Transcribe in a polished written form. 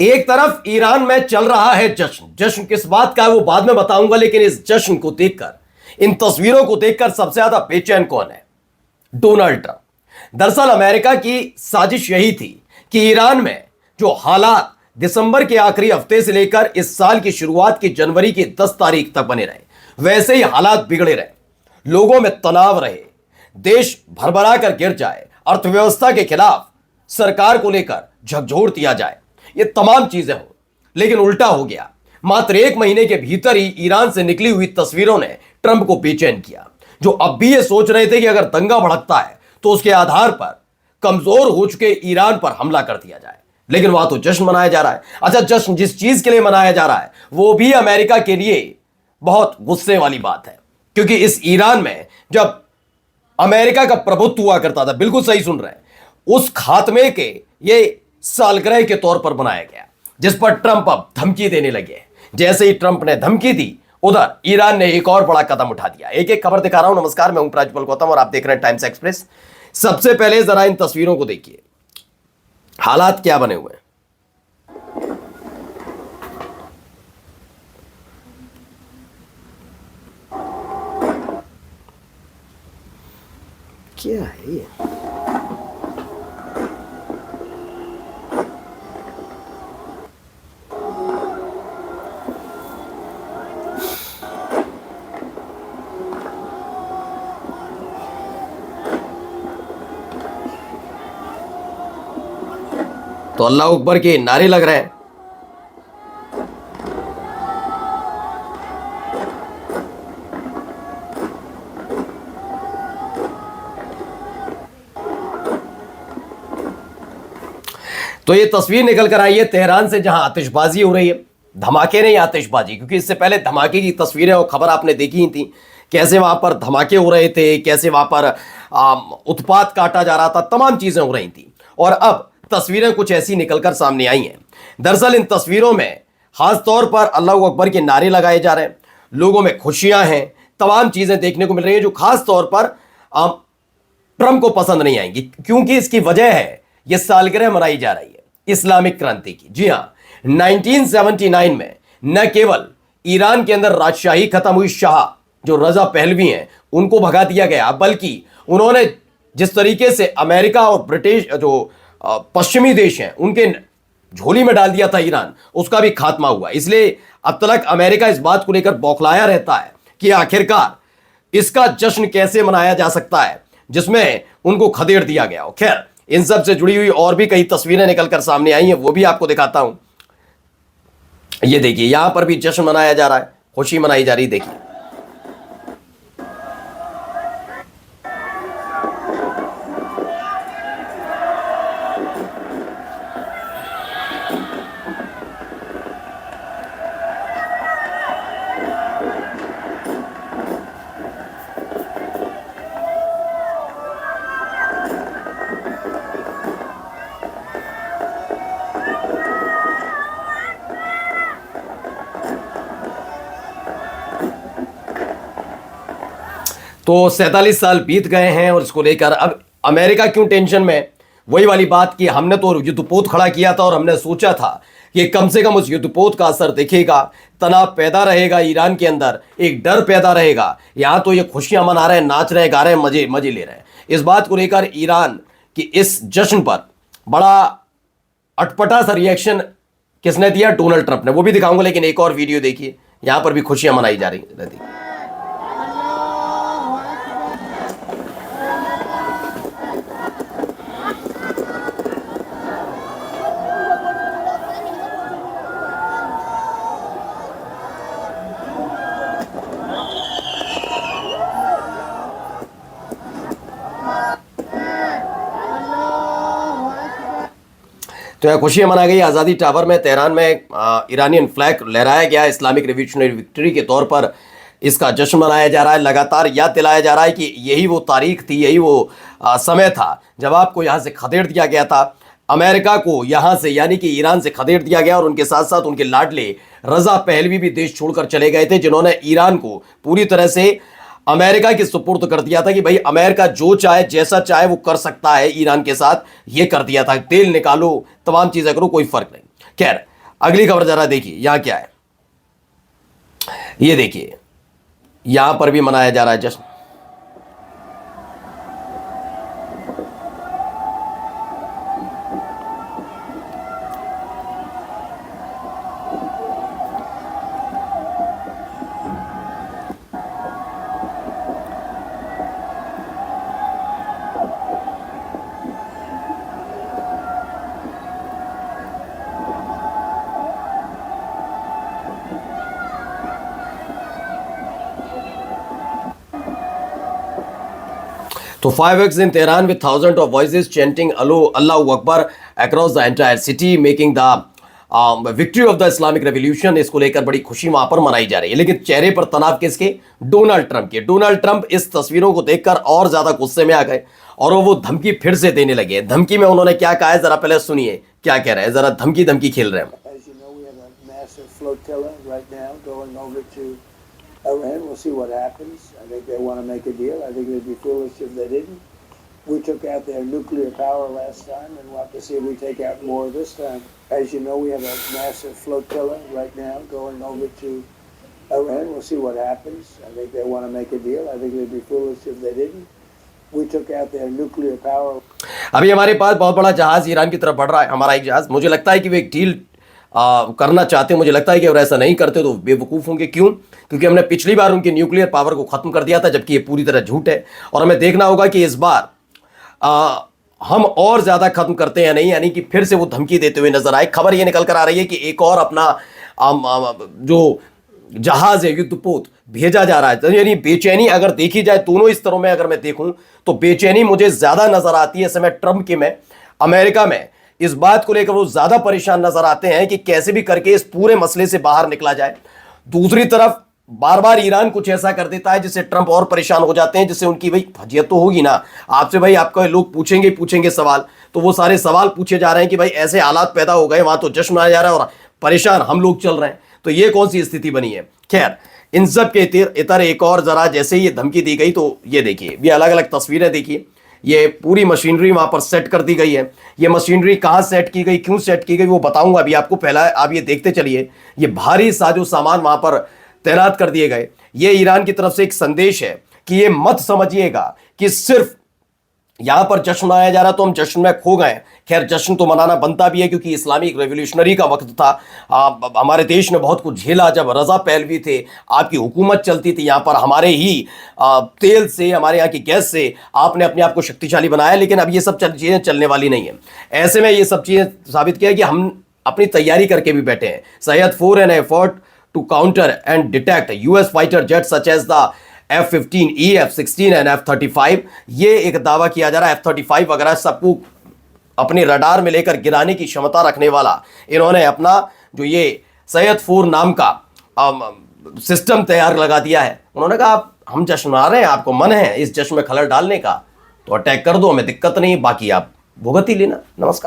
एक तरफ ईरान में चल रहा है जश्न। जश्न किस बात का है वो बाद में बताऊंगा, लेकिन इस जश्न को देखकर, इन तस्वीरों को देखकर सबसे ज्यादा बेचैन कौन है? Donald Trump. दरअसल अमेरिका की साजिश यही थी कि ईरान में जो हालात दिसंबर के आखिरी हफ्ते से लेकर इस साल की शुरुआत की जनवरी की 10 तारीख तक बने रहे, वैसे ही हालात बिगड़े रहे, लोगों में तनाव रहे, देश भरभरा कर गिर जाए, अर्थव्यवस्था के खिलाफ सरकार को लेकर झकझोर दिया जाए, ये तमाम चीजें हो। लेकिन उल्टा हो गया। मात्र एक महीने के भीतर ही ईरान से निकली हुई तस्वीरों ने ट्रंप को बेचैन किया, जो अब भी ये सोच रहे थे कि अगर दंगा भड़कता है तो उसके आधार पर कमजोर हो चुके ईरान पर हमला कर दिया जाए। लेकिन वहां तो जश्न मनाया जा रहा है। अच्छा, जश्न जिस चीज के लिए मनाया जा रहा है वो भी अमेरिका के लिए बहुत गुस्से वाली बात है, क्योंकि इस ईरान में जब अमेरिका का प्रभुत्व हुआ करता था, बिल्कुल सही सुन रहे हैं, उस खात्मे के ये सालगिरह के तौर पर बनाया गया, जिस पर ट्रंप अब धमकी देने लगे। जैसे ही ट्रंप ने धमकी दी, उधर ईरान ने एक और बड़ा कदम उठा दिया। एक एक खबर दिखा रहा हूं। नमस्कार, मैं हूं प्राजपल गौतम और आप देख रहे हैं टाइम्स एक्सप्रेस। सबसे पहले जरा इन तस्वीरों को देखिए, हालात क्या बने हुए हैं। क्या है ये? तो अल्लाह अकबर के नारे लग रहे हैं। तो ये तस्वीर निकल कर आई है तेहरान से, जहां आतिशबाजी हो रही है। धमाके नहीं, आतिशबाजी, क्योंकि इससे पहले धमाके की तस्वीरें और खबर आपने देखी ही थी, कैसे वहां पर धमाके हो रहे थे, कैसे वहां पर उत्पात काटा जा रहा था, तमाम चीजें हो रही थी। और अब तस्वीरें कुछ ऐसी निकलकर सामने आई हैं। दरअसल इन तस्वीरों में खास तौर पर अल्लाह अकबर के नारे लगाए जा रहे हैं, लोगों में खुशियां हैं, तमाम चीजें देखने को मिल रही हैं जो खास तौर पर ट्रंप को पसंद नहीं आएंगी, क्योंकि इसकी वजह है यह सालगिरह मनाई जा रही है इस्लामिक क्रांति की। जी हां, 1979 में न केवल ईरान के अंदर राजशाही खत्म हुई, शाह जो रजा पहलवी हैं उनको भगा दिया गया, बल्कि उन्होंने जिस तरीके से अमेरिका और ब्रिटिश जो पश्चिमी देश हैं उनके झोली में डाल दिया था ईरान, उसका भी खात्मा हुआ। इसलिए अब तक अमेरिका इस बात को लेकर बौखलाया रहता है कि आखिरकार इसका जश्न कैसे मनाया जा सकता है जिसमें उनको खदेड़ दिया गया हो। खैर, इन सब से जुड़ी हुई और भी कई तस्वीरें निकलकर सामने आई हैं, वो भी आपको दिखाता हूं। ये देखिए, यहां पर भी जश्न मनाया जा रहा है, खुशी मनाई जा रही। देखिए, तो 47 साल बीत गए हैं और इसको लेकर अब अमेरिका क्यों टेंशन में है? वही वाली बात कि हमने तो युद्धपोत खड़ा किया था और हमने सोचा था कि कम से कम उस युद्धपोत का असर दिखेगा, तनाव पैदा रहेगा ईरान के अंदर, एक डर पैदा रहेगा। यहां तो ये खुशियां मना रहे हैं, नाच रहे हैं, गा रहे हैं, मजे मजे ले रहे हैं। इस बात को लेकर ईरान की इस जश्न पर बड़ा अटपटा सा रिएक्शन किसने दिया? डोनाल्ड ट्रंप ने। वो भी दिखाऊंगा, लेकिन एक और वीडियो देखिए, यहां पर भी खुशियां मनाई जा रही रहती। तो यह खुशियां मनाई गई। आज़ादी टावर में तेहरान में ईरानियन फ्लैग लहराया गया। इस्लामिक रिवॉल्यूशनरी विक्ट्री के तौर पर इसका जश्न मनाया जा रहा है। लगातार याद दिलाया जा रहा है कि यही वो तारीख थी, यही वो समय था जब आपको यहाँ से खदेड़ दिया गया था। अमेरिका को यहाँ से, यानी कि ईरान से खदेड़ दिया गया, और उनके साथ साथ उनके लाडले रजा पहलवी भी देश छोड़कर चले गए थे, जिन्होंने ईरान को पूरी तरह से अमेरिका के सुपुर्द कर दिया था कि भाई अमेरिका जो चाहे, जैसा चाहे वो कर सकता है ईरान के साथ, ये कर दिया था। तेल निकालो, तमाम चीजें करो, कोई फर्क नहीं। खैर अगली खबर जरा देखिए यहां क्या है। ये देखिए यहां पर भी मनाया जा रहा है जश्न। तो fireworks in Tehran with thousands of voices chanting Allahu Akbar across the entire city, making the victory of the Islamic Revolution। इसको लेकर बड़ी खुशी वहां पर मनाई जा रही है, लेकिन चेहरे पर तनाव किसके? डोनाल्ड ट्रंप के। डोनाल्ड ट्रंप इस तस्वीरों को देखकर और ज्यादा गुस्से में आ गए और वो धमकी फिर से देने लगे। धमकी में उन्होंने क्या कहा है जरा पहले सुनिए क्या कह रहे हैं, जरा धमकी धमकी खेल रहे हैं। Iran. We'll see what happens. I think they want to make a deal. I think it would be foolish if they didn't. We took out their nuclear power last time, and we'll have to see if we take out more this time. As you know, we have a massive flotilla right now going over to Iran. We'll see what happens. I think they want to make a deal. I think it would be foolish if they didn't. We took out their nuclear power. अभी हमारे पास बहुत बड़ा जहाज Iran की तरफ बढ़ रहा है, हमारा एक जहाज। मुझे लगता है कि वो एक डील करना चाहते हैं। मुझे लगता है कि अगर ऐसा नहीं करते तो बेवकूफ़ होंगे। क्यों? क्योंकि हमने पिछली बार उनके न्यूक्लियर पावर को ख़त्म कर दिया था, जबकि ये पूरी तरह झूठ है। और हमें देखना होगा कि इस बार हम और ज़्यादा ख़त्म करते हैं नहीं, यानी कि फिर से वो धमकी देते हुए नजर आए। खबर ये निकल कर आ रही है कि एक और अपना जो जहाज है युद्धपोत भेजा जा रहा है। तो यानी बेचैनी अगर देखी जाए दोनों स्तरों में, अगर मैं देखूं तो बेचैनी मुझे ज़्यादा नजर आती है इस समय ट्रंप के में। अमेरिका में इस बात को लेकर वो ज्यादा परेशान नजर आते हैं कि कैसे भी करके इस पूरे मसले से बाहर निकला जाए। दूसरी तरफ बार बार ईरान कुछ ऐसा कर देता है जिससे ट्रंप और परेशान हो जाते हैं, जिससे उनकी भाई फजियत तो होगी ना आपसे। भाई आपको लोग पूछेंगे सवाल, तो वो सारे सवाल पूछे जा रहे हैं कि भाई ऐसे हालात पैदा हो गए, वहां तो जश्न मनाया जा रहा है और परेशान हम लोग चल रहे हैं। तो ये कौन सी स्थिति बनी है? खैर इन सब के इतर एक और जरा जैसे ये धमकी दी गई तो ये देखिए, ये अलग अलग तस्वीरें देखिए। ये पूरी मशीनरी वहां पर सेट कर दी गई है। ये मशीनरी कहां सेट की गई, क्यों सेट की गई, वो बताऊंगा अभी आपको। पहला आप ये देखते चलिए, ये भारी साजो सामान वहां पर तैनात कर दिए गए। ये ईरान की तरफ से एक संदेश है कि ये मत समझिएगा कि सिर्फ यहां पर जश्न मनाया जा रहा तो हम जश्न में खो गए। खैर जश्न तो मनाना बनता भी है, क्योंकि इस्लामिक रेवोल्यूशनरी का वक्त था। हमारे देश ने बहुत कुछ झेला जब रजा पहलवी थे, आपकी हुकूमत चलती थी यहाँ पर। हमारे ही तेल से, हमारे यहाँ की गैस से आपने अपने आप को शक्तिशाली बनाया, लेकिन अब ये सब चीज़ें चलने वाली नहीं है। ऐसे में ये सब चीज़ें साबित किया कि हम अपनी तैयारी करके भी बैठे हैं। सैयद 4 an effort to counter and detect US fighter jet such as the F-15E, F-16 and F-35। ये एक दावा किया जा रहा है F-35 वगैरह सबको अपने रडार में लेकर गिराने की क्षमता रखने वाला इन्होंने अपना जो ये सैयद 4 नाम का सिस्टम तैयार लगा दिया है। उन्होंने कहा हम जश्न मना रहे हैं, आपको मन है इस जश्न में खलल डालने का तो अटैक कर दो, हमें दिक्कत नहीं, बाकी आप भुगत ही लेना। नमस्कार।